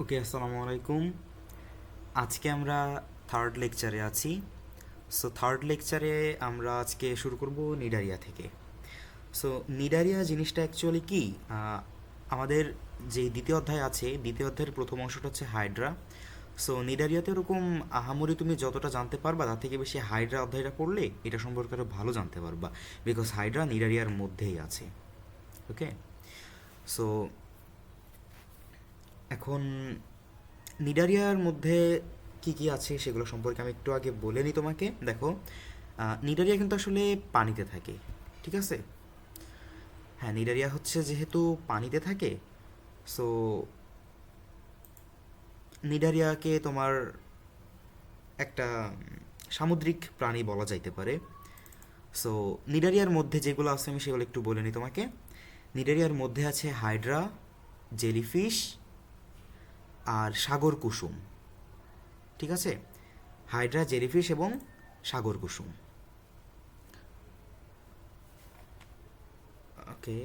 ওকে, আসসালামু আলাইকুম। আজকে আমরা থার্ড লেকচারে আছি। সো থার্ড লেকচারে আমরা আজকে শুরু করব নিডারিয়া থেকে। সো নিডারিয়া জিনিসটা অ্যাকচুয়ালি কি, আমাদের যে দ্বিতীয় অধ্যায় আছে, দ্বিতীয় অধ্যায়ের প্রথম অংশটা হচ্ছে হাইড্রা। সো নিডারিয়াতে এরকম আহামরি তুমি যতটা জানতে পারবা তার থেকে বেশি হাইড্রা অধ্যায়টা পড়লে এটা সম্পর্কে আরও ভালো জানতে পারবা, বিকজ হাইড্রা নিডারিয়ার মধ্যেই আছে। ওকে, সো এখন নিডারিয়ার মধ্যে কি কি আছে সেগুলো সম্পর্কে আমি একটু আগে বলে নিই তোমাকে। দেখো, নিডারিয়া কিন্তু আসলে পানিতে থাকে, ঠিক আছে? হ্যাঁ, নিডারিয়া হচ্ছে যেহেতু পানিতে থাকে, সো নিডারিয়াকে তোমার একটা সামুদ্রিক প্রাণী বলা যাইতে পারে। সো নিডারিয়ার মধ্যে যেগুলো আছে আমি সেগুলো একটু বলে নিই তোমাকে। নিডারিয়ার মধ্যে আছে হাইড্রা, জেলিফিশ আর সাগর কুসুম, ঠিক আছে? হাইড্রা, জেলিফিশ এবং সাগর কুসুম। ওকে,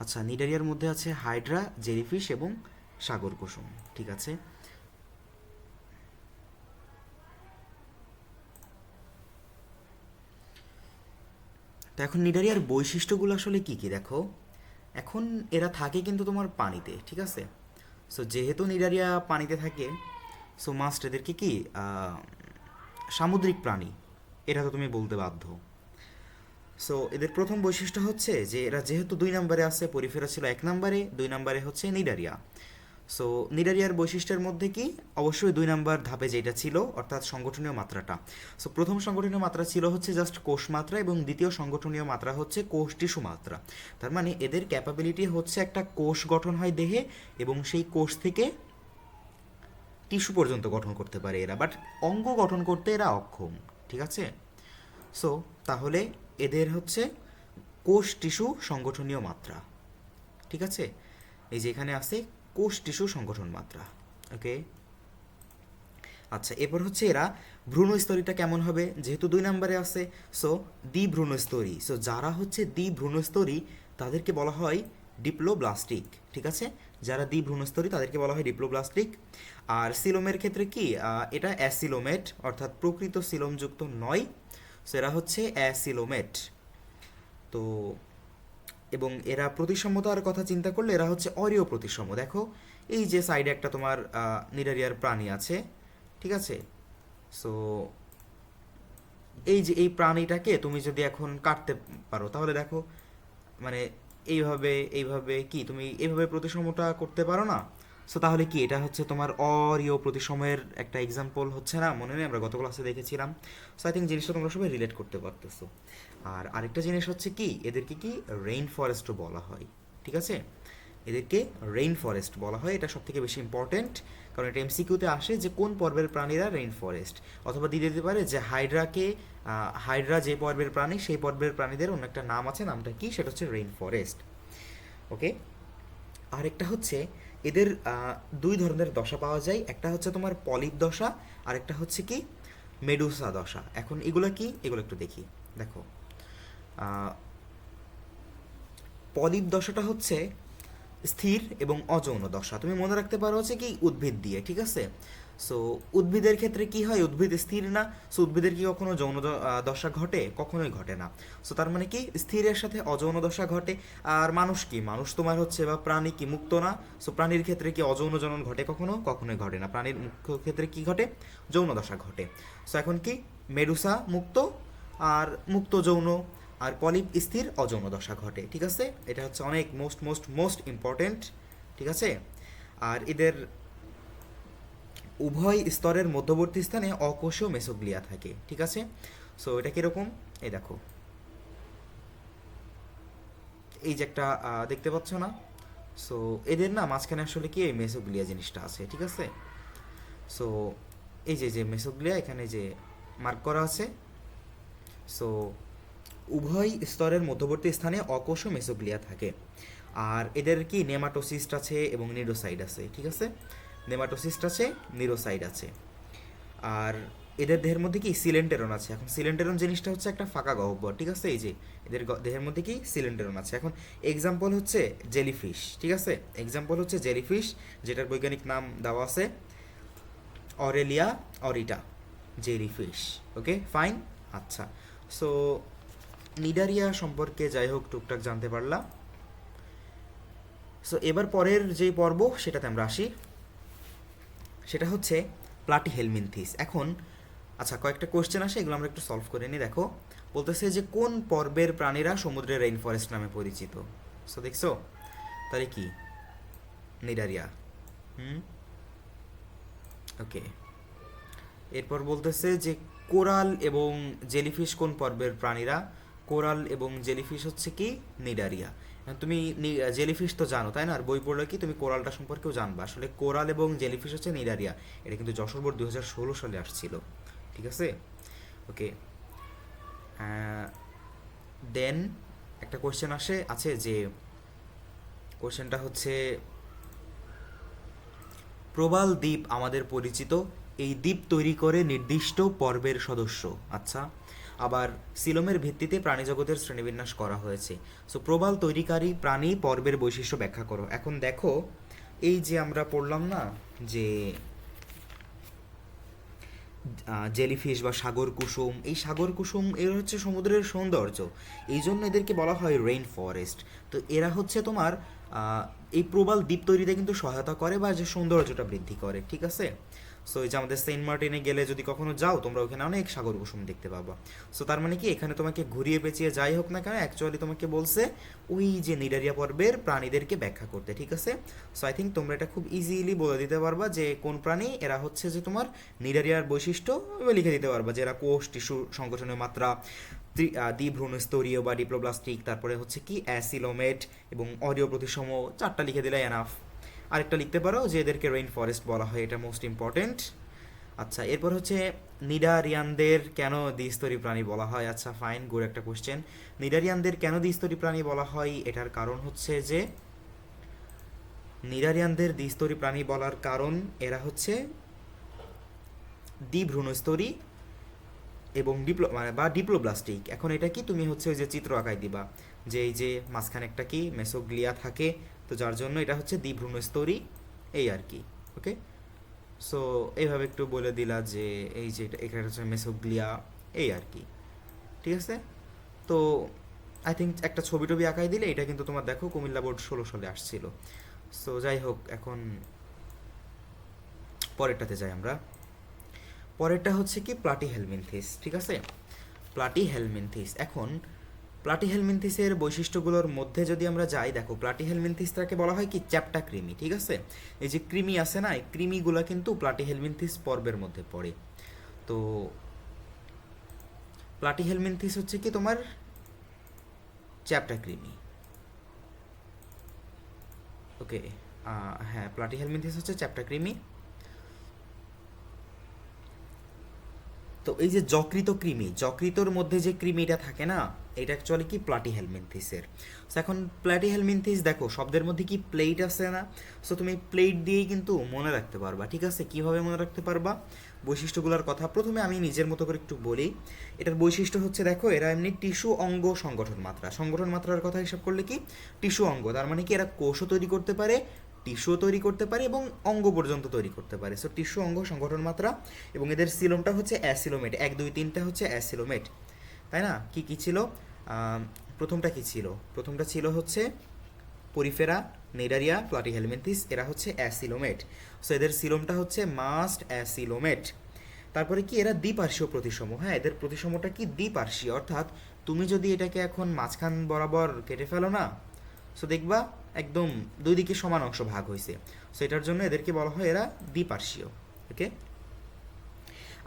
আচ্ছা, নিডারিয়ার মধ্যে আছে হাইড্রা, জেলিফিশ এবং সাগর কুসুম, ঠিক আছে? তো এখন নিডারিয়ার বৈশিষ্ট্যগুলো আসলে কি কি দেখো। এখন এরা থাকে কিন্তু তোমার পানিতে, ঠিক আছে? সো যেহেতু নিডারিয়া পানিতে থাকে, সো মাস্ট এদেরকে কি সামুদ্রিক প্রাণী, এটা তো তুমি বলতে বাধ্য। সো এদের প্রথম বৈশিষ্ট্য হচ্ছে যে এরা যেহেতু 2 নম্বরে আছে, পরিফেরা ছিল 1 নম্বরে, 2 নম্বরে হচ্ছে নিডারিয়া। সো নিডারিয়ার বৈশিষ্ট্যের মধ্যে কি, অবশ্যই 2 নম্বর ধাপে যেটা ছিল অর্থাৎ সংগঠনীয় মাত্রাটা। সো প্রথম সংগঠনীয় মাত্রা ছিল হচ্ছে জাস্ট কোষ মাত্রা, এবং দ্বিতীয় সংগঠনীয় মাত্রা হচ্ছে কোষ টিস্যু মাত্রা। তার মানে এদের ক্যাপাবিলিটি হচ্ছে একটা কোষ গঠন হয় দেহে, এবং সেই কোষ থেকে টিস্যু পর্যন্ত গঠন করতে পারে এরা, বাট অঙ্গ গঠন করতে এরা অক্ষম, ঠিক আছে? সো তাহলে এদের হচ্ছে কোষ টিস্যু সংগঠনীয় মাত্রা, ঠিক আছে? এই যে এখানে আছে কোষ টিস্যু সংগঠন মাত্রা। ওকে, আচ্ছা, এরপর হচ্ছে এরা ভ্রূণস্তরীটা কেমন হবে, যেহেতু 2 নম্বরে আছে, সো দ্বিভ্রূণস্তরী। সো যারা হচ্ছে দ্বিভ্রূণস্তরী তাদেরকে বলা হয় ডিপ্লোব্লাস্টিক, ঠিক আছে? যারা দ্বিভ্রূণস্তরী তাদেরকে বলা হয় ডিপ্লোব্লাস্টিক। আর সিলোমের ক্ষেত্রে কি, এটা অ্যাসিলোমেট, অর্থাৎ প্রকৃত সিলোমযুক্ত নয়। সো এরা হচ্ছে অ্যাসিলোমেট। তো এবং এরা প্রতিসমতার কথা চিন্তা করলে এরা হচ্ছে অরীয় প্রতিসম। দেখো, এই যে সাইডে একটা তোমার নিডারিয়ার প্রাণী আছে, ঠিক আছে? সো এই যে এই প্রাণীটাকে তুমি যদি এখন কাটতে পারো তাহলে দেখো, মানে এইভাবে এইভাবে কি তুমি এইভাবে প্রতিসমতা করতে পারো না? সো তাহলে কি এটা হচ্ছে তোমার অরীয় প্রতিসময়ের একটা এক্সাম্পল হচ্ছে না? মনে নেই, আমরা গত ক্লাসে দেখেছিলাম। সো আই থিঙ্ক জিনিসটা তোমরা সবাই রিলেট করতে পারতেছো। আর আরেকটা জিনিস হচ্ছে কি, এদেরকে কি রেইন ফরেস্টও বলা হয়, ঠিক আছে? এদেরকে রেইন ফরেস্ট বলা হয়, এটা সবথেকে বেশি ইম্পর্টেন্ট, কারণ এটা এমসিকিউতে আসে যে কোন পর্বের প্রাণীরা রেইন ফরেস্ট, অথবা দিয়ে দিতে পারে যে হাইড্রাকে, হাইড্রা যে পর্বের প্রাণী সেই পর্বের প্রাণীদের অন্য একটা নাম আছে, নামটা কি, সেটা হচ্ছে রেইন ফরেস্ট। ওকে, আরেকটা হচ্ছে এদের 2 ধরনের দশা পাওয়া যায়, একটা হচ্ছে তোমার পলিপ দশা, আরেকটা হচ্ছে কি মেডুসা দশা। এখন এগুলো কি, এগুলো একটু দেখি। দেখো, পলিপ দশাটা হচ্ছে স্থির এবং অযৌন দশা। তুমি মনে রাখতে পারো হচ্ছে কি উদ্ভিদ দিয়ে, ঠিক আছে? সো উদ্ভিদের ক্ষেত্রে কি হয়, উদ্ভিদ স্থির না, সো উদ্ভিদের কি কখনো যৌন দশা ঘটে? কখনোই ঘটে না। সো তার মানে কি স্থিরের সাথে অযৌন দশা ঘটে। আর মানুষ কি, মানুষ তোমার হচ্ছে বা প্রাণী কি মুক্ত না? সো প্রাণীর ক্ষেত্রে কি অযৌন জনন ঘটে? কখনো কখনোই ঘটে না। প্রাণীর মুখ্য ক্ষেত্রে কি ঘটে, যৌন দশা ঘটে। সো এখন কি মেডুসা মুক্ত আর মুক্ত যৌন, আর পলিপ স্থির অযৌন দশা ঘটে, ঠিক আছে? এটা হচ্ছে অনেক মোস্ট মোস্ট মোস্ট ইম্পর্টেন্ট, ঠিক আছে? আর এদের উভয় স্তরের মধ্যবর্তী স্থানে অকোষীয় মেসোগ্লিয়া থাকে, ঠিক আছে? সো এটা কীরকম, এই দেখো, এই যে একটা দেখতে পাচ্ছ না? সো এদের না মাঝখানে আসলে কি এই মেসোগ্লিয়া জিনিসটা আছে, ঠিক আছে? সো এই যে যে মেসোগ্লিয়া এখানে যে মার্ক করা আছে, সো উভয় স্তরের মধ্যবর্তী স্থানে অকোষ মেসোগ্লিয়া থাকে। আর এদের কি নেমাটোসিস্ট আছে এবং নিডোসাইড আছে, ঠিক আছে? নেমাটোসিস্ট আছে, নিডোসাইড আছে। আর এদের দেহের মধ্যে কি সিলেন্টেরন আছে। এখন সিলেন্টেরন জিনিসটা হচ্ছে একটা ফাঁকা গহ্বর, ঠিক আছে। এই যে এদের দেহের মধ্যে কি সিলেন্টেরন আছে। এখন এক্সাম্পল হচ্ছে জেলিফিশ, ঠিক আছে। এক্সাম্পল হচ্ছে জেলিফিশ, যেটার বৈজ্ঞানিক নাম দেওয়া আছে অরেলিয়া অরিটা, জেলিফিশ। Okay fine. আচ্ছা, সো নিডারিয়া সম্পর্কে যাই হোক টুকটাক জানতে পারলাম। সো এবার পরের যেই পর্ব সেটাতে আমরা আসি, সেটা হচ্ছে প্লাটিহেলমিনথিস। এখন আচ্ছা, কয়েকটা কোশ্চেন আসে, এগুলো আমরা একটু সলভ করে নিই। দেখো বলতেছে যে কোন পর্বের প্রাণীরা সমুদ্রের রেইন ফরেস্ট নামে পরিচিত। সো দেখছো তাহলে কি নিডারিয়া। ওকে, এরপর বলতেছে যে কোরাল এবং জেলিফিশ কোন পর্বের প্রাণীরা। কোরাল এবং জেলিফিশ হচ্ছে কি নিডারিয়া। তুমি জেলিফিশ তো জানো তাই না, আর বই পড়লে কি তুমি কোরালটা সম্পর্কেও জানবা। আসলে কোরাল এবং জেলিফিশ হচ্ছে নিডারিয়া। এটা কিন্তু যশোর বোর্ড 2016 সালে আসছিল, ঠিক আছে। ওকে, দেন একটা কোশ্চেন আছে যে কোশ্চেনটা হচ্ছে প্রবাল দ্বীপ আমাদের পরিচিত, এই দ্বীপ তৈরি করে নির্দিষ্ট পর্বের সদস্য। আচ্ছা, আবার সিলোমের ভিত্তিতে প্রাণীজগতের শ্রেণীবিন্যাস করা হয়েছে। সো প্রবাল তৈরিকারী প্রাণী পর্বের বৈশিষ্ট্য ব্যাখ্যা করো। এখন দেখো এই যে আমরা পড়লাম না যে জেলিফিশ বা সাগর কুসুম, এই সাগর কুসুম এর হচ্ছে সমুদ্রের সৌন্দর্য, এই জন্য এদেরকে বলা হয় রেইন ফরেস্ট। তো এরা হচ্ছে তোমার এই প্রবাল দ্বীপ তৈরিতে কিন্তু সহায়তা করে বা যে সৌন্দর্যটা বৃদ্ধি করে, ঠিক আছে। সো এই যে আমাদের সেন্ট মার্টিনে গেলে যদি কখনো যাও তোমরা ওখানে অনেক সাগর কুসুম দেখতে পাবা। সো তার মানে কি এখানে তোমাকে ঘুরিয়ে পেঁচিয়ে যাই হোক না কেন অ্যাকচুয়ালি তোমাকে বলছে ওই যে নিডারিয়া পর্বের প্রাণীদেরকে ব্যাখ্যা করতে, ঠিক আছে। সো আই থিঙ্ক তোমরা এটা খুব ইজিলি বলে দিতে পারবা যে কোন প্রাণী এরা হচ্ছে যে তোমার নিডারিয়ার বৈশিষ্ট্য লিখে দিতে পারবা, যে এরা কোষ টিস্যু সংগঠনের মাত্রা, দ্বিভ্রূণস্তরীয় বা ডিপ্লোব্লাস্টিক, তারপরে হচ্ছে কি অ্যাসিলোমেট এবং অডিও প্রতিসম, 4টা লিখে দিলে এনাফ। আরেকটা লিখতে পারো যে এদেরকে রেইন ফরেস্ট বলা হয়, এটা মোস্ট ইম্পর্টেন্ট। আচ্ছা, এরপর হচ্ছে নিডারিয়ানদের কেন দ্বিস্তরী প্রাণী বলা হয়। আচ্ছা ফাইন, গুড একটা কোশ্চেন। নিডারিয়ানদের কেন দ্বিস্তরী প্রাণী বলা হয়, এটার কারণ হচ্ছে যে নিডারিয়ানদের দ্বিস্তরী প্রাণী বলার কারণ এরা হচ্ছে দ্বিভ্রূণস্তরী এবং ডিপ্লোব্লাস্টিক। এখন এটা কি তুমি হচ্ছে ওই যে চিত্র আঁকায় দিবা যে এই যে মাঝখানে একটা কি মেসোগ্লিয়া থাকে, তো যার জন্য এটা হচ্ছে দ্বিভ্রূণস্তরী, এই আর কি। ওকে, সো এইভাবে একটু বলে দিলা যে এই যে এটা হচ্ছে মেসোগ্লিয়া, এই আর কি, ঠিক আছে। তো আই থিঙ্ক একটা ছবি টবি আঁকাই দিলে এটা কিন্তু তোমার দেখো কুমিল্লা বোর্ড 16 সালে আসছিল। সো যাই হোক, এখন পরেরটাতে যাই আমরা। পরেরটা হচ্ছে কি প্লাটিহেলমিনথিস, ঠিক আছে। প্লাটিহেলমিনথিস। এখন প্লাটিহেলমিনথিসের বৈশিষ্ট্যগুলোর মধ্যে যদি আমরা যাই, দেখো প্লাটিহেলমিনথিসটাকে বলা হয় কি চ্যাপ্টা কৃমি, ঠিক আছে। এই যে কৃমি আছে না, এই কৃমিগুলো কিন্তু প্লাটিহেলমিনথিস পর্বের মধ্যে পড়ে। তো প্লাটিহেলমিনথিস হচ্ছে কি তোমার চ্যাপ্টা কৃমি। ওকে, হ্যাঁ, প্লাটিহেলমিনথিস হচ্ছে চ্যাপ্টা কৃমি। তো এই যে যকৃত কৃমি, যকৃতর মধ্যে যে কৃমিটা থাকে না, এটা অ্যাকচুয়ালি কি প্লাটিহেলমিনথিসের। সো এখন প্লাটিহেলমিনথিস দেখো শব্দের মধ্যে কি প্লেট আছে না, সো তুমি প্লেট দিয়েই কিন্তু মনে রাখতে পারবা, ঠিক আছে। কিভাবে মনে রাখতে পারবা বৈশিষ্ট্যগুলোর কথা প্রথমে আমি নিজের মতো করে একটু বলি। এটার বৈশিষ্ট্য হচ্ছে দেখো এরা এমনি টিস্যু অঙ্গ সংগঠন মাত্রার কথা হিসাব করলে কি টিস্যু অঙ্গ, তার মানে কি এরা কোষও তৈরি করতে পারে, টিস্যুও তৈরি করতে পারে এবং অঙ্গ পর্যন্ত তৈরি করতে পারে। সো টিস্যু অঙ্গ সংগঠন মাত্রা, এবং এদের সিলোমটা হচ্ছে অ্যাসিলোমেট, 1 2 3টা হচ্ছে অ্যাসিলোমেট, তাই না। কি কি ছিল, প্রথমটা কি ছিল, প্রথমটা ছিল হচ্ছে পরিফেরা, নিডারিয়া, প্লাটিহেলমিনথিস, এরা হচ্ছে অ্যাসিলোমেট। সো এদের সিলোমটা হচ্ছে মাস্ট অ্যাসিলোমেট। তারপরে কি এরা দ্বিপার্শ্বীয় প্রতিসম, হ্যাঁ এদের প্রতিসমটা কি দ্বিপার্শ্বীয়, অর্থাৎ তুমি যদি এটাকে এখন মাঝখান বরাবর কেটে ফেলো না, সো দেখবা একদম দুই দিকে সমান অংশ ভাগ হয়েছে। সো এটার জন্য এদেরকে বলা হয় এরা দ্বিপার্শ্বীয়। ওকে,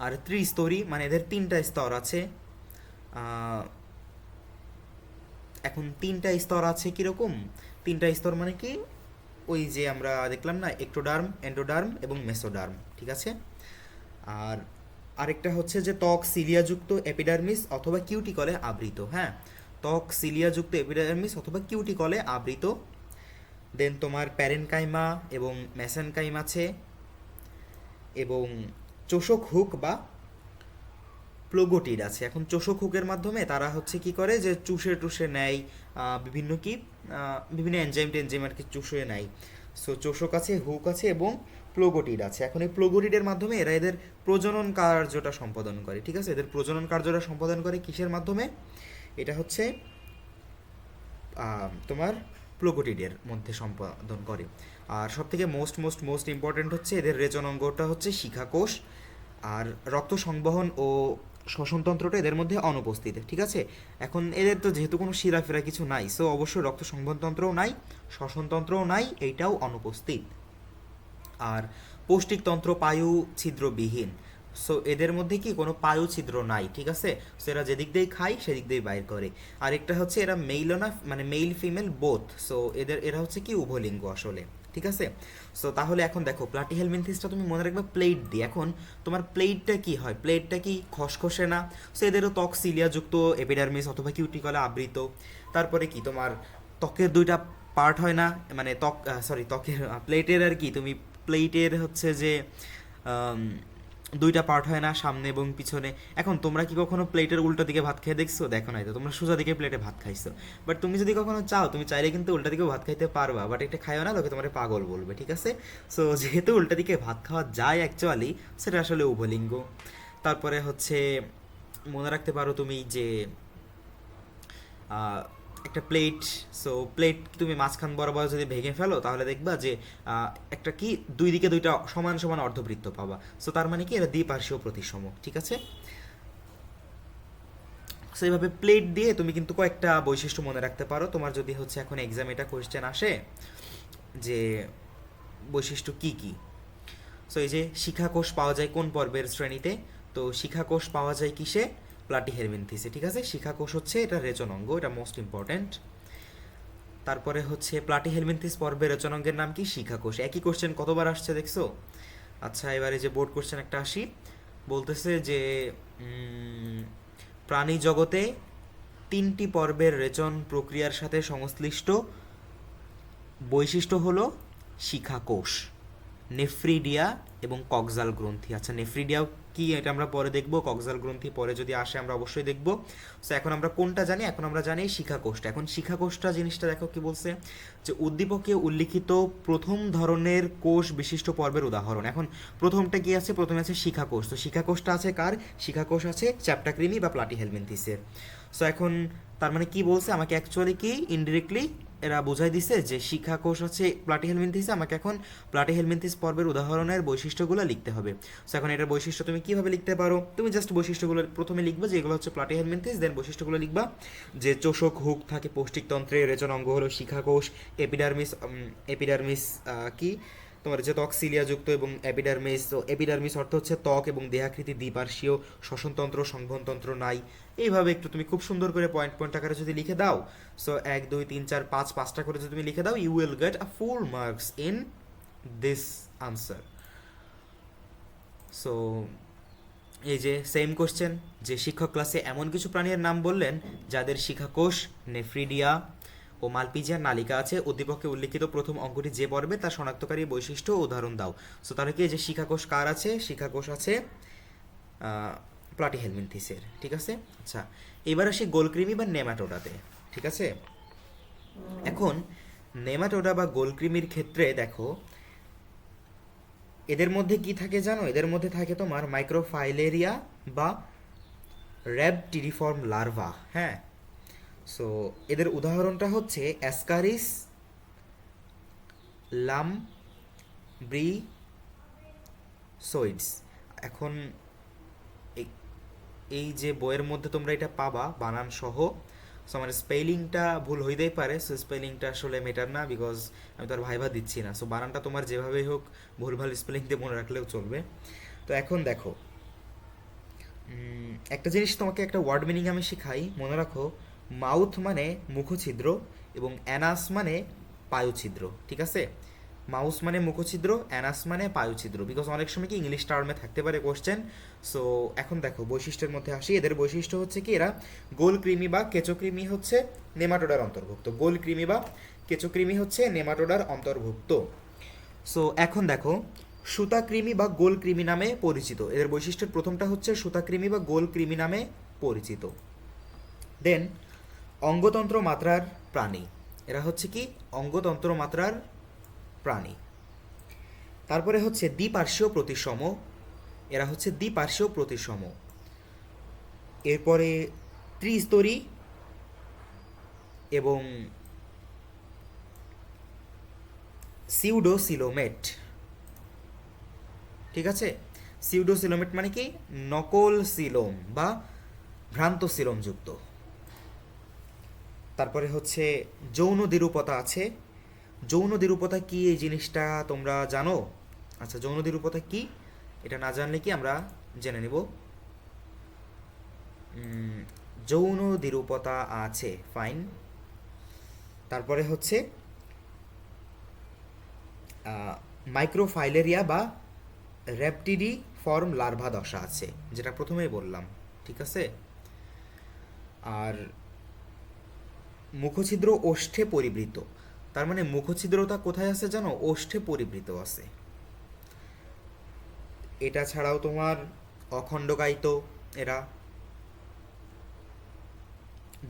আর ত্রিস্তরী মানে এদের 3টা স্তর আছে। এখন 3টা স্তর আছে কীরকম, 3টা স্তর মানে কি ওই যে আমরা দেখলাম না এক্টোডার্ম, এন্ডোডার্ম এবং মেসোডার্ম, ঠিক আছে। আর আরেকটা হচ্ছে যে ত্বক সিলিয়াযুক্ত এপিডার্মিস অথবা কিউটিকলে আবৃত, হ্যাঁ ত্বক সিলিয়াযুক্ত এপিডার্মিস অথবা কিউটিকলে আবৃত। দেন তোমার প্যারেনকাইমা এবং মেসেনকাইম আছে, এবং চোষক হুক বা প্লোগোটিড আছে। এখন চোষক হুকের মাধ্যমে তারা হচ্ছে কি করে যে চুষে টুষে নেয় বিভিন্ন বিভিন্ন এনজাইম টেনজাইম আর কি চুষে নেয়। সো চোষক আছে, হুক আছে এবং প্লোগোটিড আছে। এখন এই প্লোগোটিডের মাধ্যমে এরা এদের প্রজনন কার্যটা সম্পাদন করে, ঠিক আছে? এদের প্রজনন কার্যটা সম্পাদন করে কিসের মাধ্যমে? এটা হচ্ছে তোমার প্লোগোটিডের মধ্যে সম্পাদন করে। আর সবথেকে মোস্ট ইম্পর্ট্যান্ট হচ্ছে এদের রেচনাঙ্গটা হচ্ছে শিখাকোষ। আর রক্ত সংবহন ও শ্বসনতন্ত্রটা এদের মধ্যে অনুপস্থিত, ঠিক আছে? এখন এদের তো যেহেতু কোনো শিরা ফেরা কিছু নাই, সো অবশ্যই রক্ত সংবহনতন্ত্রও নাই, শ্বসনতন্ত্রও নাই, এইটাও অনুপস্থিত। আর পৌষ্টিকতন্ত্র পায়ু ছিদ্রবিহীন। সো এদের মধ্যে কি কোনো পায়ু ছিদ্র নাই, ঠিক আছে? সো এরা যেদিক দিয়ে খায় সেদিক দিয়ে বাইর করে। আরেকটা হচ্ছে এরা মেইলও না, মানে মেইল ফিমেল বোথ। সো এরা হচ্ছে কি উভলিঙ্গ আসলে, ঠিক আছে? সো তাহলে এখন দেখো প্লাটিহেলমিনথিসটা তুমি মনে রাখবে প্লেট দিয়ে। এখন তোমার প্লেটটা কি হয়? প্লেটটা কি খসখসে না? সো এদেরও ত্বক সিলিয়াযুক্ত, এপিডার্মিস অথবা কিউটিকলে আবৃত। তারপরে কি তোমার ত্বকের দুইটা পার্ট হয় না, মানে ত্বকের প্লেটের আর কি তুমি প্লেটের হচ্ছে যে আম, দুইটা পার্ট হয় না, সামনে এবং পিছনে। এখন তোমরা কি কখনো প্লেটের উল্টো দিকে ভাত খেয়ে দেখছো? দেখো নাই তো, তোমরা সোজা দিকে প্লেটে ভাত খাইছো। বাট তুমি যদি কখনো চাও, তুমি চাইলে কিন্তু উল্টা দিকেও ভাত খাইতে পারবা, বাট এটা খাইও না, লোকে তোমার পাগল বলবে, ঠিক আছে? সো যেহেতু উল্টা দিকে ভাত খাওয়া যায় অ্যাকচুয়ালি, সেটা আসলে উভলিঙ্গ। তারপরে হচ্ছে মনে রাখতে পারো তুমি যে একটা প্লেট, সো প্লেট তুমি মাঝখান বরাবর যদি ভেঙে ফেলো তাহলে দেখবা যে একটা কি দুই দিকে দুইটা সমান সমান অর্ধবৃত্ত পাবা। সো তার মানে কি এরা দ্বিপার্শ্বীয় প্রতিসম, ঠিক আছে? সো এইভাবে প্লেট দিয়ে তুমি কিন্তু কয়েকটা বৈশিষ্ট্য মনে রাখতে পারো। তোমার যদি হচ্ছে এখন এক্সাম এটা কোয়েশ্চেন আসে যে বৈশিষ্ট্য কি কি, সো এই যে শিখাকোষ পাওয়া যায় কোন পর্বের শ্রেণীতে? তো শিখাকোষ পাওয়া যায় কিসে? প্লাটিহেলমিনথিসে, ঠিক আছে? শিখাকোষ হচ্ছে এটা রেচনাঙ্গ, এটা মোস্ট ইম্পর্ট্যান্ট। তারপরে হচ্ছে প্লাটিহেলমিনথিস পর্বের রেচনাঙ্গের নাম কি? শিখাকোষ। একই কোশ্চেন কতবার আসছে দেখছো? আচ্ছা, এবারে যে বোর্ড কোশ্চেন একটা আসি, বলতেছে যে প্রাণী জগতে 3টি পর্বের রেচন প্রক্রিয়ার সাথে সংশ্লিষ্ট বৈশিষ্ট্য হলো শিখাকোষ, নেফ্রিডিয়া এবং কক্সাল গ্রন্থি। আচ্ছা, নেফ্রিডিয়াও কি এটা আমরা পরে দেখব, কক্সাল গ্রন্থি পরে যদি আসে আমরা অবশ্যই দেখব। সো এখন আমরা কোনটা জানি? এখন আমরা জানি শিখাকোষটা। এখন শিখাকোষটা জিনিসটা দেখো কি বলছে, যে উদ্দীপকে উল্লিখিত প্রথম ধরনের কোষ বিশিষ্ট পর্বের উদাহরণ। এখন প্রথমটা কি আছে? প্রথমে আছে শিখাকোষ। তো শিখাকোষটা আছে কার? শিখাকোষ আছে চ্যাপ্টাক্রিমি বা প্লাটিহেলমিনথিসের। সো এখন তার মানে কি বলছে আমাকে? অ্যাকচুয়ালি কি ইনডিরেক্টলি এরা বোঝাই দিছে যে শিখাকোষ হচ্ছে প্লাটিহেলমিনথিসে, আমাকে এখন প্লাটিহেলমিনথিস পর্বের উদাহরণের বৈশিষ্ট্যগুলো লিখতে হবে। সো এখন এটার বৈশিষ্ট্য তুমি কিভাবে লিখতে পারো? তুমি জাস্ট বৈশিষ্ট্যগুলো প্রথমে লিখবে যে এগুলো হচ্ছে প্লাটিহেলমিনথিস, দেন বৈশিষ্ট্যগুলো লিখবা যে চোষক হুক থাকে পৌষ্টিকতন্ত্রে, রেচন অঙ্গ হলো শিখাকোষ, এপিডার্মিস এপিডার্মিস কি তোমার যে ত্বক সিলিয়াযুক্ত এবং এপিডার্মিস। তো এপিডার্মিস অর্থ হচ্ছে ত্বক এবং দেহাকৃতি দ্বিপার্শ্বীয়, শ্বসনতন্ত্র সংবহনতন্ত্র নাই। এইভাবে একটু তুমি খুব সুন্দর করে পয়েন্ট পয়েন্ট আকারে যদি লিখে দাও, সো 1 2 3 4 5 5টা করে যদি তুমি লিখে দাও, you will get a full marks in this answer. So এই যে সেম কোশ্চেন, যে শিক্ষক ক্লাসে এমন কিছু প্রাণীর নাম বললেন যাদের শিখাকোষ, নেফ্রিডিয়া ও মালপিজিয়ার নালিকা আছে। উদ্দীপকে উল্লিখিত প্রথম অঙ্কটি যে পর্বে তার শনাক্তকারী বৈশিষ্ট্য ও উদাহরণ দাও। সো তাহলে কি, যে শিখাকোষ কার আছে? শিখাকোষ আছে প্লাটিহেলমিনথিসের, ঠিক আছে? আচ্ছা, এবার আসি গোলকৃমি বা নেমাটোডাতে, ঠিক আছে? এখন নেমাটোডা বা গোলকৃমির ক্ষেত্রে দেখো এদের মধ্যে কি থাকে জানো? এদের মধ্যে থাকে তোমার মাইক্রোফাইলেরিয়া বা র্যাবটিরিফর্ম লার্ভা, হ্যাঁ? সো এদের উদাহরণটা হচ্ছে অ্যাসকারিস লামব্রিসোইডস। এখন এই যে বইয়ের মধ্যে তোমরা এটা পাবা বানান সহ। সো আমার স্পেলিংটা ভুল হইতেই পারে, সো স্পেলিংটা আসলে মেটার না, বিকজ আমি তো আর ভাইভা দিচ্ছি না। সো বানানটা তোমার যেভাবেই হোক ভুলভাল স্পেলিং দিয়ে মনে রাখলেও চলবে। তো এখন দেখো একটা জিনিস তোমাকে, একটা ওয়ার্ড মিনিং আমি শিখাই, মনে রাখো। মাউথ মানে মুখছিদ্র এবং অ্যানাস মানে পায়ুছিদ্র, ঠিক আছে? মাউস মানে মুখছিদ্র, অ্যানাস মানে পায়ুছিদ্র, বিকজ অনেক সময় কি ইংলিশ টার্মে থাকতে পারে কোশ্চেন। সো এখন দেখো বৈশিষ্ট্যের মধ্যে আসি। এদের বৈশিষ্ট্য হচ্ছে কি, এরা গোলকৃমি বা কেঁচোকৃমি হচ্ছে নেমাটোডার অন্তর্ভুক্ত। গোলকৃমি বা কেঁচোকৃমি হচ্ছে নেমাটোডার অন্তর্ভুক্ত। সো এখন দেখো সুতাকৃমি বা গোল কৃমি নামে পরিচিত। এদের বৈশিষ্ট্যের প্রথমটা হচ্ছে সুতাকৃমি বা গোল কৃমি নামে পরিচিত। দেন অঙ্গতন্ত্র মাত্রার প্রাণী, এরা হচ্ছে কি অঙ্গতন্ত্র মাত্রার প্রাণী। তারপরে হচ্ছে দ্বিপার্শ্বীয় প্রতিসম, এরা হচ্ছে দ্বিপার্শ্বীয় প্রতিসম। এরপরে ত্রিস্তরী এবং সিউডোসিলোমেট, ঠিক আছে। সিউডোসিলোমেট মানে কি নকল সিলোম বা ভ্রান্ত সিলোম যুক্ত। তারপরে হচ্ছে যৌন দ্বিরূপতা আছে। যৌন দ্বিরূপতা কি এই জিনিসটা তোমরা জানো? আচ্ছা, যৌন দ্বিরূপতা কি এটা না জানলে কি আমরা জেনে নেব। যৌন দ্বিরূপতা আছে, ফাইন। তারপরে হচ্ছে মাইক্রোফাইলেরিয়া বা র্যাপটিডি ফর্ম লার্ভা দশা আছে, যেটা প্রথমেই বললাম, ঠিক আছে। আর মুখছিদ্র ওষ্ঠে পরিবৃত, তার মানে মুখছিদ্রতা কোথায় আছে জানো? ওষ্ঠে পরিবৃত আছে। এটা ছাড়াও তোমার অখণ্ডকায়িত, এরা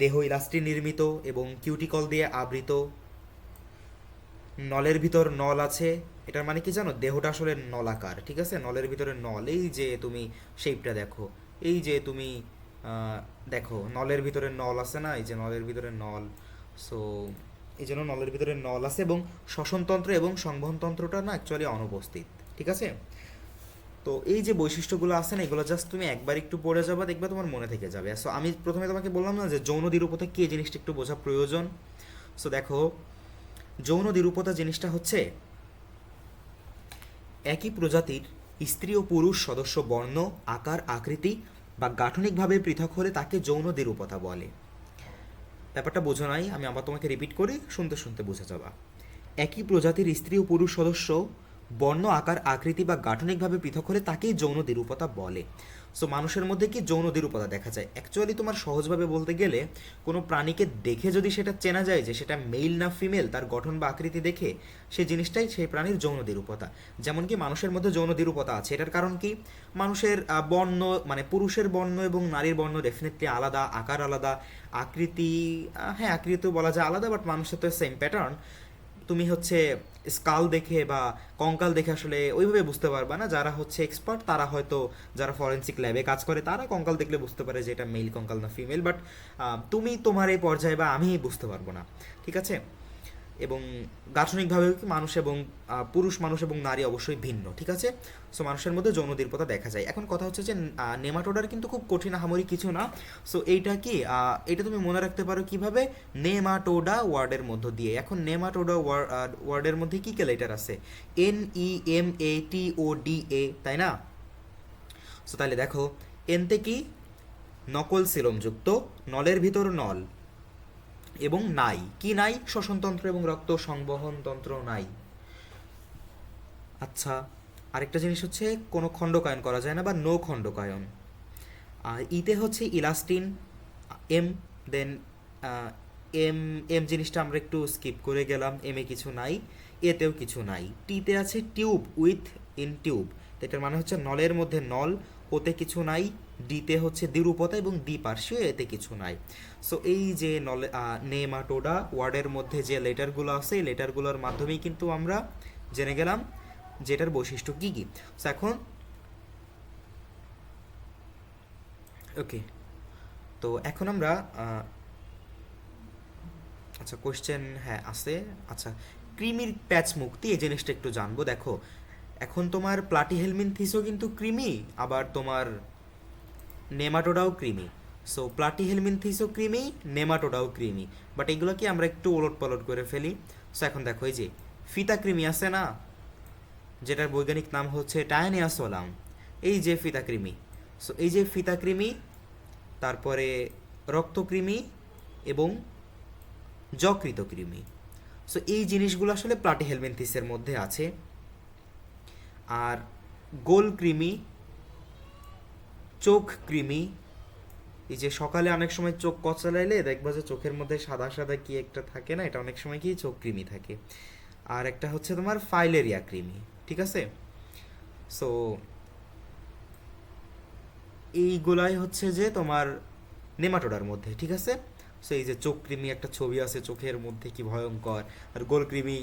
দেহ ইলাস্ট্রি নির্মিত এবং কিউটিকল দিয়ে আবৃত। নলের ভিতর নল আছে, এটার মানে কি জানো? দেহটা আসলে নলাকার, ঠিক আছে। নলের ভিতরে নল, এই যে তুমি শেপটা দেখো, এই যে তুমি দেখো নলের ভিতরে নল আছে না, এই যে নলের ভিতরে নল। সো এই জন্য নলের ভিতরে নল আছে এবং শ্বসনতন্ত্র এবং সংবহনতন্ত্রটা না অ্যাকচুয়ালি অনুপস্থিত, ঠিক আছে। তো এই যে বৈশিষ্ট্যগুলো আছে না, এগুলো জাস্ট তুমি একবার একটু পড়ে যাবা, দেখবে তোমার মনে থেকে যাবে। সো আমি প্রথমে তোমাকে বললাম না যে যৌন দ্বিরূপতা কি, এই জিনিসটা একটু বোঝা প্রয়োজন। সো দেখো, যৌন দ্বিরূপতা জিনিসটা হচ্ছে একই প্রজাতির স্ত্রী ও পুরুষ সদস্য বর্ণ, আকার, আকৃতি বা গাঠনিকভাবে পৃথক হলে তাকে যৌন দ্বিরূপতা বলে। ব্যাপারটা বোঝো নাই, আমি আবার তোমাকে রিপিট করি, শুনতে শুনতে বুঝে যাবা। একই প্রজাতির স্ত্রী ও পুরুষ সদস্য বর্ণ, আকার, আকৃতি বা গাঠনিকভাবে পৃথক হলে তাকেই যৌন দ্বিরূপতা বলে। সো মানুষের মধ্যে কি যৌন দ্বিরূপতা দেখা যায়? অ্যাকচুয়ালি তোমার সহজভাবে বলতে গেলে কোনো প্রাণীকে দেখে যদি সেটা চেনা যায় যে সেটা মেল না ফিমেল, তার গঠন বা আকৃতি দেখে সেই জিনিসটাই সেই প্রাণীর যৌন দ্বিরূপতা। যেমন কি মানুষের মধ্যে যৌন দ্বিরূপতা আছে, এটার কারণ কি? মানুষের বর্ণ মানে পুরুষের বর্ণ এবং নারীর বর্ণ ডেফিনেটলি আলাদা, আকার আলাদা, আকৃতি হ্যাঁ আকৃতিও বলা যায় আলাদা, বাট মানুষের তো সেম প্যাটার্ন। তুমি হচ্ছে স্কাল দেখে বা কঙ্কাল দেখে আসলে ওইভাবে বুঝতে পারবা না। যারা হচ্ছে এক্সপার্ট তারা হয়তো, যারা ফরেন্সিক ল্যাবে কাজ করে তারা কঙ্কাল দেখলে বুঝতে পারে যে এটা মেল কঙ্কাল না ফিমেল, বাট তুমি তোমার এই পর্যায়ে বা আমি বুঝতে পারবো না, ঠিক আছে। এবং গাঠনিকভাবে মানুষ এবং পুরুষ মানুষ এবং নারী অবশ্যই ভিন্ন, ঠিক আছে। সো মানুষের মধ্যে যৌন দ্বিরূপতা দেখা যায়। এখন কথা হচ্ছে যে নেমাটোডার কিন্তু খুব কঠিন আহামরি কিছু না। সো এইটা কি এটা তুমি মনে রাখতে পারো কিভাবে? নেমাটোডা ওয়ার্ডের মধ্য দিয়ে। এখন নেমাটোডা ওয়ার্ডের মধ্যে কি কে লেটার আছে? NEMATODA, তাই না? সো তাহলে দেখো, এনতে কি নকল সিলোম যুক্ত, নলের ভিতর নল এবং নাই কি নাই? শ্বসনতন্ত্র এবং রক্ত সংবহন তন্ত্র নাই। আচ্ছা, আরেকটা জিনিস হচ্ছে কোনো খণ্ডকায়ন করা যায় না বা নো খণ্ডকায়ন। আর ইতে হচ্ছে ইলাস্টিন এম, দেন এম এম জিনিসটা আমরা একটু স্কিপ করে গেলাম, এম এ কিছু নাই, এতেও কিছু নাই। টিতে আছে টিউব উইথ ইন টিউব, এটার মানে হচ্ছে নলের মধ্যে নল, ওতে কিছু নাই। ডিতে হচ্ছে দ্বিরূপতা এবং দ্বিপার্শ্বীয়, এতে কিছু নাই। সো এই যে নেমাটোডা ওয়ার্ডের মধ্যে যে লেটারগুলো আছে, এই লেটারগুলোর মাধ্যমেই কিন্তু আমরা জেনে গেলাম যেটার বৈশিষ্ট্য কী কী। সো এখন ওকে, তো এখন আমরা আচ্ছা কোশ্চেন হ্যাঁ আছে। আচ্ছা, কৃমির প্যাচ মুক্তি এই জিনিসটা একটু জানবো। দেখো, এখন তোমার প্লাটিহেলমিনথিসও কিন্তু কৃমি, আবার তোমার নেমাটোডাও কৃমি। সো প্লাটিহেলমিনথিসও কৃমি, নেমাটোডাও কৃমি, বাট এগুলো কি আমরা একটু ওলট পালট করে ফেলি। সো এখন দেখো, এই যে ফিতা কৃমি আছে না, যেটার বৈজ্ঞানিক নাম হচ্ছে টায়ানিয়াসোলাম, এই যে ফিতাকৃমি। সো এই যে ফিতাকৃমি, তারপরে রক্তকৃমি এবং যকৃতকৃমি। সো এই জিনিসগুলো আসলে প্লাটিহেলমিনথিসের মধ্যে আছে। আর গোল কৃমি, চোখ কৃমি, এই যে সকালে অনেক সময় চোখ কচলাইলে দেখবা যে চোখের মধ্যে সাদা সাদা কি একটা থাকে না, এটা অনেক সময় কি চোখ কৃমি থাকে। আর একটা হচ্ছে তোমার ফাইলেরিয়া কৃমি, ঠিক আছে। সো এইগুলাই হচ্ছে যে তোমার নেমাটোডার মধ্যে, ঠিক আছে। সো এই যে চোখ কৃমি একটা ছবি আছে, চোখের মধ্যে কি ভয়ঙ্কর। আর গোল কৃমি,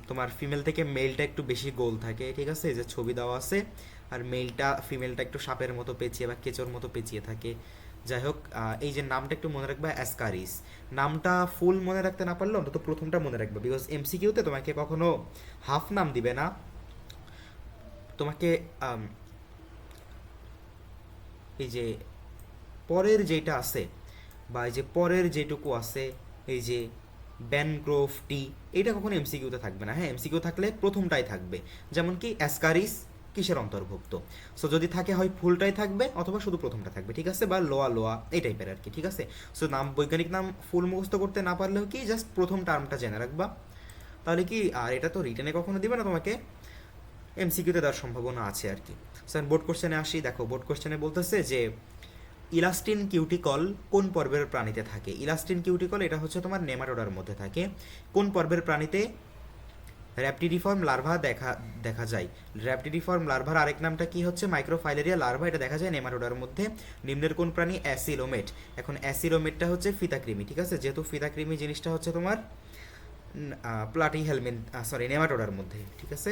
তোমার ফিমেল থেকে মেলটা একটু বেশি গোল থাকে, ঠিক আছে, এই যে ছবি দেওয়া আছে। আর ফিমেলটা একটু সাপের মতো পেঁচিয়ে বা কেঁচোর মতো পেঁচিয়ে থাকে। যাই হোক, এই যে নামটা একটু মনে রাখবা, অ্যাসকারিস। নামটা ফুল মনে রাখতে না পারলে অন্তত প্রথমটা মনে রাখবে, বিকজ এমসিকিউতে তোমাকে কখনো হাফ নাম দিবে না, তোমাকে এই যে পরের যেটা আছে বা এই যে পরের যেটুকু আছে, এই যে ব্যানগ্রোভ টি, এটা কখনো এমসিকিউতে থাকবে না। হ্যাঁ, এমসিকিউ থাকলে প্রথমটাই থাকবে, যেমন কি অ্যাসকারিস কিসের অন্তর্ভুক্ত। সো যদি থাকে হয় ফুলটাই থাকবে অথবা শুধু প্রথমটা থাকবে, ঠিক আছে, বা লোয়া লোয়া এই টাইপের আর কি, ঠিক আছে। সো বৈজ্ঞানিক নাম ফুল মুখস্থ করতে না পারলেও কি জাস্ট প্রথম টার্মটা জেনে রাখবা, তাহলে কি। আর এটা তো রিটেনে কখনো দিবে না তোমাকে, এমসিকিউতে দেওয়ার সম্ভাবনা আছে আর কি। স্যার বোর্ড কোশ্চেনে আসি, দেখো বোর্ড কোশ্চেনে বলতেছে যে ইলাস্টিন কিউটিকল কোন পর্বের প্রাণীতে থাকে। ইলাস্টিন কিউটিকল এটা হচ্ছে তোমার নেমাটোডার মধ্যে থাকে। কোন পর্বের প্রাণীতে র্যাপটিডিফর্ম লার্ভা দেখা যায়। র্যাপটিডিফর্ম লার্ভার আরেক নামটা কি হচ্ছে, মাইক্রোফাইলেরিয়া লার্ভা, এটা দেখা যায় নেমাটোডার মধ্যে। নিম্নের কোন প্রাণী অ্যাসিলোমেট। এখন অ্যাসিলোমেটটা হচ্ছে ফিতাকৃমি, ঠিক আছে, যেহেতু ফিতাকৃমি জিনিসটা হচ্ছে তোমার প্লাটি হেলমেন নেমাটোডার মধ্যে, ঠিক আছে।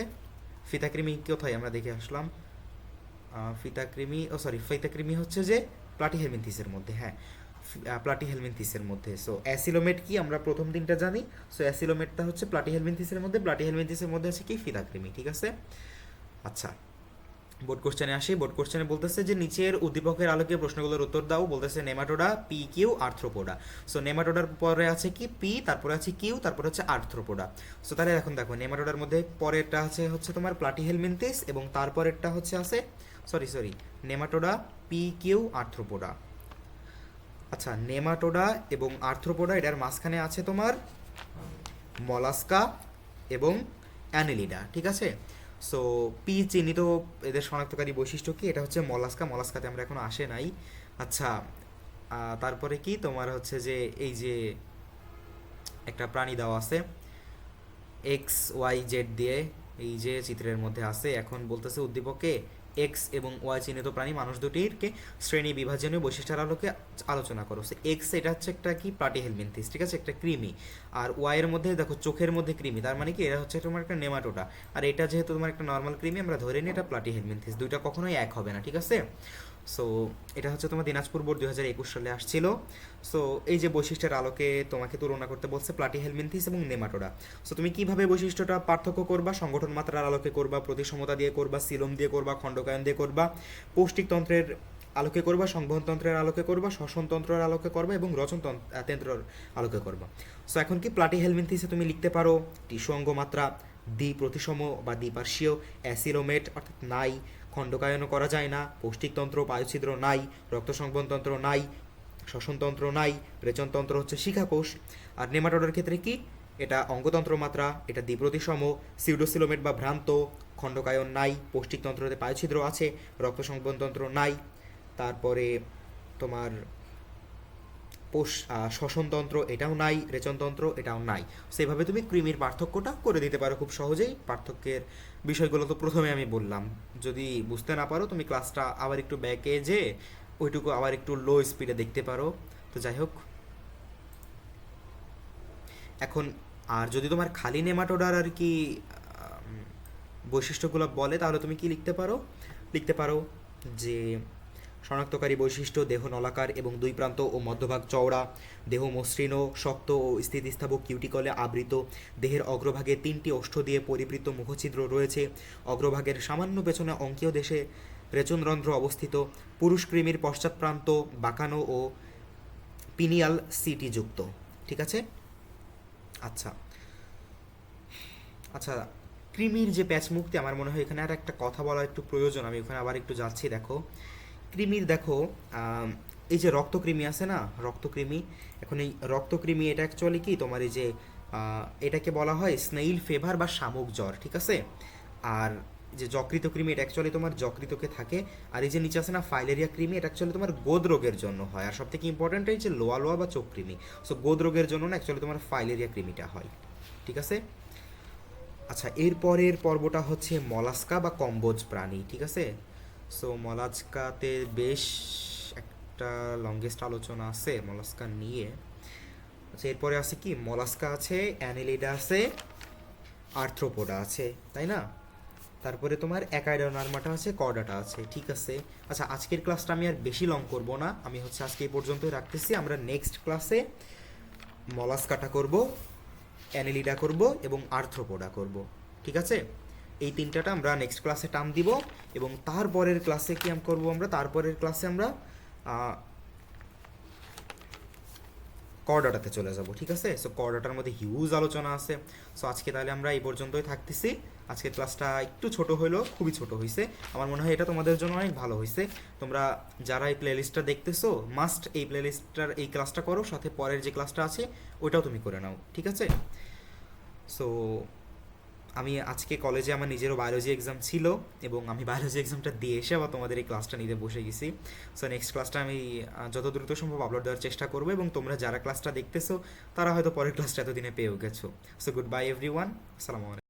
ফিতাকৃমি কোথায় আমরা দেখে আসলাম, ফিতাকৃমি হচ্ছে যে প্লাটিহেলমিনথিসের মধ্যে, হ্যাঁ, প্লাটিহেলমিনথিসের মধ্যে। সো অ্যাসিলোমেট কি আমরা প্রথম দিনটা জানি। সো অ্যাসিলোমেটটা হচ্ছে প্লাটিহেলমিনথিসের মধ্যে, প্লাটিহেলমিনথিসের মধ্যে আছে কি ফিতাকৃমি, ঠিক আছে। আচ্ছা, বোর্ড কোশ্চেনে আসি। বোর্ড কোশ্চেনে বলতেছে যে নিচের উদ্দীপকের আলোকে প্রশ্নগুলোর উত্তর দাও। বলতেছে Nematoda, P Q, Arthropoda. So নেমাটোডার পরে আছে কি পি, তারপরে আছে কিউ, তারপরে হচ্ছে আর্থ্রোপোডা। সো তাহলে এখন দেখো নেমাটোডার মধ্যে পরেরটা হচ্ছে তোমার প্লাটিহেলমিনথিস এবং তারপরেরটা আছে নেমাটোডা, পি কিউ, আর্থ্রোপোডা। আচ্ছা, নেমাটোডা এবং আর্থ্রোপোডা, এটার মাঝখানে আছে তোমার মলাস্কা এবং অ্যানেলিডা, ঠিক আছে। সো পি চিহ্নিত এদের শনাক্তকারী বৈশিষ্ট্য কি, এটা হচ্ছে মলাস্কা, মলাস্কাতে আমরা এখনো আসে নাই। আচ্ছা, তারপরে কি তোমার হচ্ছে যে এই যে একটা প্রাণী দেওয়া আছে এক্স ওয়াই জেড দিয়ে, এই যে চিত্রের মধ্যে আছে। এখন বলতেছে উদ্দীপকে এক্স এবং ওয়াই চিহ্নিত প্রাণী মানুষ দুটিরকে শ্রেণী বিভাজনীয় বৈশিষ্ট্যের আলোকে আলোচনা করো। এক্স এটা হচ্ছে একটা কি প্লাটিহেলমিনথিস, ঠিক আছে, একটা কৃমি। আর ওয়াই এর মধ্যে দেখো চোখের মধ্যে কৃমি, তার মানে কি এরা হচ্ছে তোমার একটা নেমাটোডা। আর এটা যেহেতু তোমার একটা নর্মাল কৃমি, আমরা ধরে নিই এটা প্লাটিহেলমিনথিস, দুইটা কখনোই এক হবে না, ঠিক আছে। সো এটা হচ্ছে তোমার দিনাজপুর বোর্ড 2021 সালে আসছিল। সো এই যে বৈশিষ্ট্যের আলোকে তোমাকে তুলনা করতে বলছে প্লাটিহেলমিনথিস এবং নেমাটোডা। সো তুমি কিভাবে বৈশিষ্ট্যটা পার্থক্য করবা, সংগঠন মাত্রার আলোকে করবা, প্রতিসমতা দিয়ে করবা, সিলোম দিয়ে করবা, খণ্ডকায়ন দিয়ে করবা, পৌষ্টিকতন্ত্রের আলোকে করবা, সংবহনতন্ত্রের আলোকে করবা, শ্বসনতন্ত্রের আলোকে করবা এবং রচনতন্ত্রের আলোকে করবা। সো এখন কি প্লাটিহেলমিনথিসে তুমি লিখতে পারো টিস্যু অঙ্গমাত্রা দ্বি প্রতিসম বা দ্বিপার্শ্বীয়, অ্যাসিলোমেট অর্থাৎ নাই, খণ্ডকায়নও করা যায় না, পৌষ্টিকতন্ত্র পায়ুছিদ্র নাই, রক্ত সংবহনতন্ত্র নাই, শ্বসনতন্ত্র নাই, রেচনতন্ত্র হচ্ছে শিখাকোষ। আর নেমাটোডার ক্ষেত্রে কি, এটা অঙ্গতন্ত্র মাত্রা, এটা দ্বিপ্রতিসম, সিউডোসিলোমেট বা ভ্রান্ত, খণ্ডকায়ন নাই, পৌষ্টিকতন্ত্রতে পায়ুছিদ্র আছে, রক্ত সংবহনতন্ত্র নাই, তারপরে তোমার শ্বসনতন্ত্র এটাও নাই, রেচনতন্ত্র এটাও নাই। সেভাবে তুমি কৃমির পার্থক্যটা করে দিতে পারো খুব সহজেই। পার্থক্যের বিষয়গুলো তো প্রথমে আমি বললাম, যদি বুঝতে না পারো তুমি ক্লাসটা আবার একটু ব্যাকে যে ওইটুকু আবার একটু লো স্পিডে দেখতে পারো। তো যাই হোক, এখন আর যদি তোমার খালি নেমাটোডার আর কি বৈশিষ্ট্যগুলো বলে, তাহলে তুমি কি লিখতে পারো যে শনাক্তকারী বৈশিষ্ট্য: দেহ নলাকার এবং দুই প্রান্ত ও মধ্যভাগ চওড়া, দেহ মসৃণ, শক্ত ও স্থিতিস্থাপক কিউটিকলে আবৃত, দেহের অগ্রভাগে 3টি ওষ্ঠ দিয়ে পরিবৃত মুখছিদ্র রয়েছে, অগ্রভাগের সামান্য পেছনে অঙ্কীয় দেশে রেচনরন্ধ্র অবস্থিত, পুরুষ কৃমির পশ্চাৎ প্রান্ত বাঁকানো ও পিনিয়াল সিটি যুক্ত, ঠিক আছে। আচ্ছা আচ্ছা, কৃমির যে প্যাচ মুক্তি, আমার মনে হয় এখানে আর একটা কথা বলা একটু প্রয়োজন, আমি ওখানে আবার একটু যাচ্ছি। দেখো কৃমির, দেখো এই যে রক্তকৃমি আছে না, রক্তকৃমি, এখন এই রক্তকৃমি এটা অ্যাকচুয়ালি কি তোমার এই যে এটাকে বলা হয় স্নেইল ফেভার বা শামুক জ্বর, ঠিক আছে। আর যে যকৃত কৃমি, এটা অ্যাকচুয়ালি তোমার যকৃতকে থাকে। আর এই যে নিচে আছে না ফাইলেরিয়া কৃমি, এটা অ্যাকচুয়ালি তোমার গোদ রোগের জন্য হয়। আর সব থেকে ইম্পর্টেন্ট এই যে লোয়া লোয়া বা চোখ কৃমি। সো গোদ রোগের জন্য না অ্যাকচুয়ালি তোমার ফাইলেরিয়া কৃমিটা হয়, ঠিক আছে। আচ্ছা, এর পরের পর্বটা হচ্ছে মলাস্কা বা কম্বোজ প্রাণী, ঠিক আছে? সো মলাস্কাতে বেশ একটা লংগেস্ট আলোচনা আছে মলাস্কা নিয়ে। আচ্ছা, এরপরে আছে কি, মলাস্কা আছে, অ্যানেলিডা আছে, আর্থ্রোপোডা আছে, তাই না? তারপরে তোমার অ্যাকাইডোনার্মাটা আছে, কর্ডাটা আছে, ঠিক আছে। আচ্ছা, আজকের ক্লাসটা আমি আর বেশি লং করব না, আমি হচ্ছে আজকে এই পর্যন্তই রাখতেছি। আমরা নেক্সট ক্লাসে মলাস্কাটা করব, অ্যানেলিডা করব এবং আর্থ্রোপোডা করব, ঠিক আছে? এই তিনটাটা আমরা নেক্সট ক্লাসে টার্ম দিব, এবং তারপরের ক্লাসে কি করব আমরা, তারপরের ক্লাসে আমরা কর্ডাটাতে চলে যাব, ঠিক আছে? সো কর্ডাটার মধ্যে হিউজ আলোচনা আছে। সো আজকে তাহলে আমরা এই পর্যন্তই থাকতেছি। আজকের ক্লাসটা একটু ছোট হইলো, খুবই ছোট হয়েছে। আমার মনে হয় এটা তোমাদের জন্য অনেক ভালো হয়েছে। তোমরা যারা এই প্লেলিস্টটা দেখতেছো, মাস্ট এই প্লেলিস্টটার এই ক্লাসটা করো, সাথে পরের যে ক্লাসটা আছে ওইটাও তুমি করে নাও, ঠিক আছে? সো আমি আজকে কলেজে আমার নিজেরও বায়োলজি এক্সাম ছিল, এবং আমি বায়োলজি এক্সামটা দিয়ে এসে আবার তোমাদের এই ক্লাসটা নিতে বসে গেছি। সো নেক্সট ক্লাসটা আমি যত দ্রুত সম্ভব আপলোড দেওয়ার চেষ্টা করবো, এবং তোমরা যারা ক্লাসটা দেখতেছো তারা হয়তো পরের ক্লাসটা এতদিনে পেয়েও গেছো। সো গুড বাই এভরিওয়ান, আসসালামু আলাইকুম।